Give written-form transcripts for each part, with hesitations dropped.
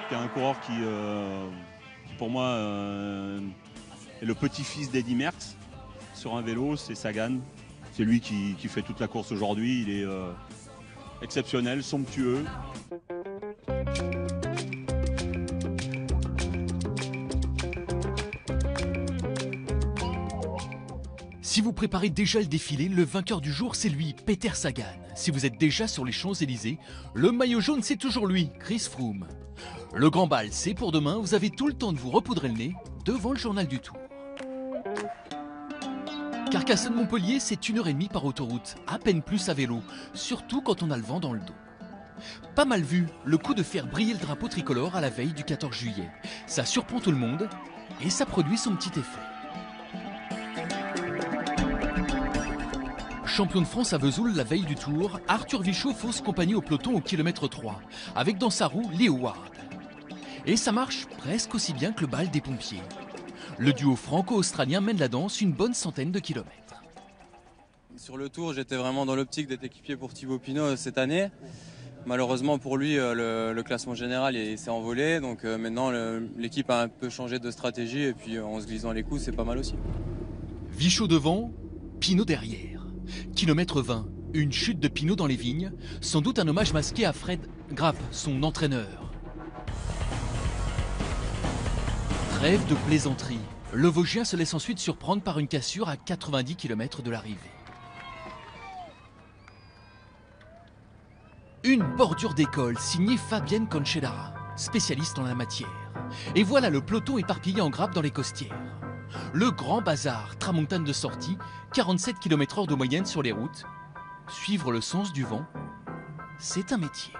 Il y a un coureur qui pour moi, est le petit-fils d'Eddy Merckx sur un vélo, c'est Sagan. C'est lui qui fait toute la course aujourd'hui. Il est exceptionnel, somptueux. Si vous préparez déjà le défilé, le vainqueur du jour, c'est lui, Peter Sagan. Si vous êtes déjà sur les Champs-Élysées, le maillot jaune, c'est toujours lui, Chris Froome. Le grand bal, c'est pour demain, vous avez tout le temps de vous repoudrer le nez devant le journal du Tour. Carcassonne-Montpellier, c'est 1h30 par autoroute, à peine plus à vélo, surtout quand on a le vent dans le dos. Pas mal vu, le coup de faire briller le drapeau tricolore à la veille du 14 juillet. Ça surprend tout le monde et ça produit son petit effet. Champion de France à Vesoul la veille du Tour, Arthur Vichot fausse compagnie au peloton au kilomètre 3, avec dans sa roue Leo Ward. Et ça marche presque aussi bien que le bal des pompiers. Le duo franco-australien mène la danse une bonne centaine de kilomètres. Sur le Tour, j'étais vraiment dans l'optique d'être équipier pour Thibaut Pinot cette année. Malheureusement pour lui, le classement général s'est envolé, donc maintenant l'équipe a un peu changé de stratégie et puis en se glissant les coups, c'est pas mal aussi. Vichot devant, Pinot derrière. Kilomètre 20, une chute de Pinot dans les vignes, sans doute un hommage masqué à Fred Grapp, son entraîneur. Trêve de plaisanterie, le Vosgien se laisse ensuite surprendre par une cassure à 90 km de l'arrivée. Une bordure d'école signée Fabienne Conchelara, spécialiste en la matière. Et voilà le peloton éparpillé en grappe dans les costières. Le grand bazar, tramontane de sortie, 47 km/h de moyenne sur les routes. Suivre le sens du vent, c'est un métier.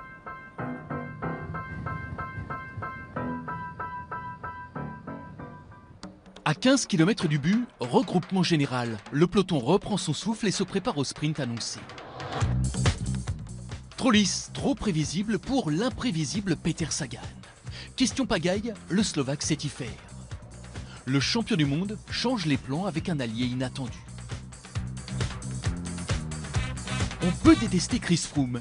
À 15 km du but, regroupement général. Le peloton reprend son souffle et se prépare au sprint annoncé. Trop lisse, trop prévisible pour l'imprévisible Peter Sagan. Question pagaille, le Slovaque sait y faire. Le champion du monde change les plans avec un allié inattendu. On peut détester Chris Froome,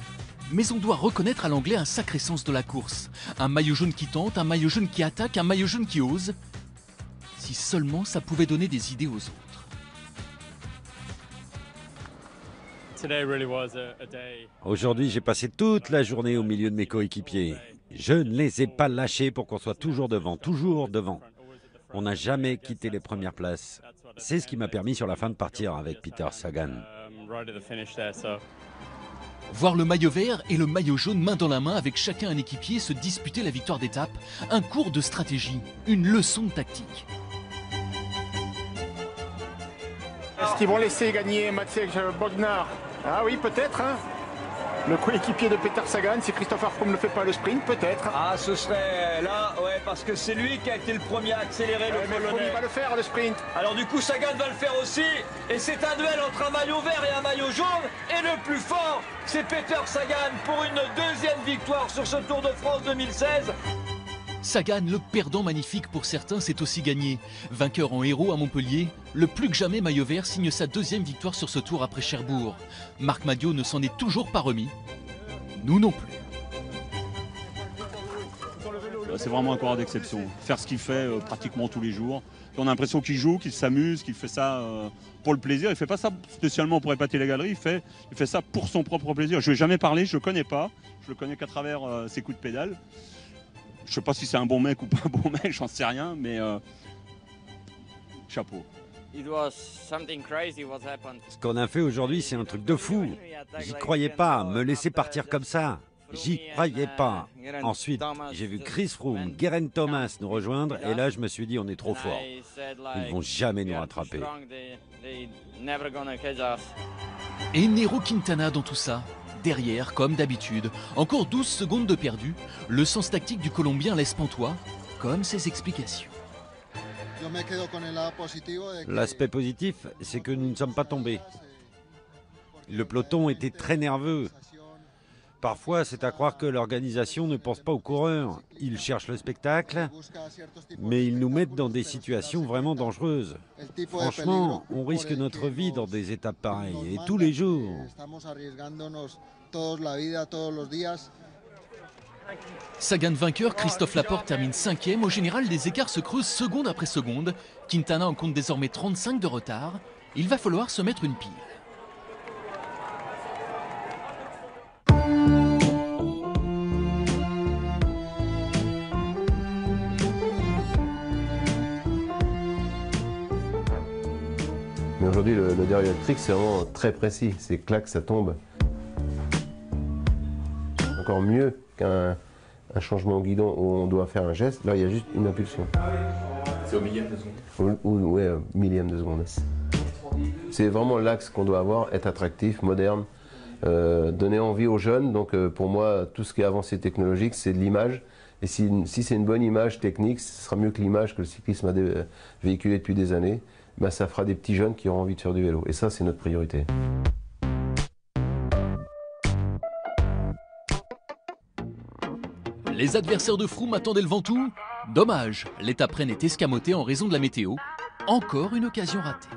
mais on doit reconnaître à l'anglais un sacré sens de la course. Un maillot jaune qui tente, un maillot jaune qui attaque, un maillot jaune qui ose. Si seulement ça pouvait donner des idées aux autres. Aujourd'hui, j'ai passé toute la journée au milieu de mes coéquipiers. Je ne les ai pas lâchés pour qu'on soit toujours devant, toujours devant. On n'a jamais quitté les premières places. C'est ce qui m'a permis sur la fin de partir avec Peter Sagan. Voir le maillot vert et le maillot jaune main dans la main avec chacun un équipier se disputer la victoire d'étape, un cours de stratégie, une leçon de tactique. Est-ce qu'ils vont laisser gagner Maciej Bognar? Ah oui, peut-être, hein. Le coéquipier de Peter Sagan, si Christopher Froome ne fait pas le sprint, peut-être. Ah, ce serait là, ouais, parce que c'est lui qui a été le premier à accélérer le mais Froome, il va le faire, le sprint. Alors du coup, Sagan va le faire aussi. Et c'est un duel entre un maillot vert et un maillot jaune. Et le plus fort, c'est Peter Sagan pour une deuxième victoire sur ce Tour de France 2016. Sagan, le perdant magnifique pour certains, c'est aussi gagné. Vainqueur en héros à Montpellier, le plus que jamais maillot vert signe sa deuxième victoire sur ce Tour après Cherbourg. Marc Madiot ne s'en est toujours pas remis. Nous non plus. C'est vraiment un coureur d'exception. Faire ce qu'il fait pratiquement tous les jours. On a l'impression qu'il joue, qu'il s'amuse, qu'il fait ça pour le plaisir. Il ne fait pas ça spécialement pour épater la galerie, il fait ça pour son propre plaisir. Je ne lui ai jamais parlé, je ne le connais pas. Je le connais qu'à travers ses coups de pédale. Je ne sais pas si c'est un bon mec ou pas un bon mec, j'en sais rien, mais chapeau. Ce qu'on a fait aujourd'hui, c'est un truc de fou. J'y croyais pas, me laisser partir comme ça. J'y croyais pas. Ensuite, j'ai vu Chris Froome, Geraint Thomas nous rejoindre et là, je me suis dit, on est trop fort. Ils vont jamais nous rattraper. Et Nairo Quintana dans tout ça. Derrière, comme d'habitude, encore 12 secondes de perdu, le sens tactique du Colombien laisse pantois, comme ses explications. L'aspect positif, c'est que nous ne sommes pas tombés. Le peloton était très nerveux. Parfois, c'est à croire que l'organisation ne pense pas aux coureurs. Ils cherchent le spectacle, mais ils nous mettent dans des situations vraiment dangereuses. Franchement, on risque notre vie dans des étapes pareilles, et tous les jours. Sagan vainqueur, Christophe Laporte termine 5e. Au général, les écarts se creusent seconde après seconde. Quintana en compte désormais 35 de retard. Il va falloir se mettre une pile. Mais aujourd'hui, le dérivé électrique, c'est vraiment très précis. C'est clac, ça tombe. Encore mieux qu'un changement au guidon où on doit faire un geste. Là, il y a juste une impulsion. C'est au millième de seconde. Oui, millième de seconde. C'est vraiment l'axe qu'on doit avoir, être attractif, moderne, donner envie aux jeunes. Donc pour moi, tout ce qui est avancé technologique, c'est de l'image. Et si c'est une bonne image technique, ce sera mieux que l'image que le cyclisme a véhiculée depuis des années. Ben, ça fera des petits jeunes qui auront envie de faire du vélo. Et ça, c'est notre priorité. Les adversaires de Froome attendaient le Ventoux. Dommage, l'étape Rennes est escamotée en raison de la météo. Encore une occasion ratée.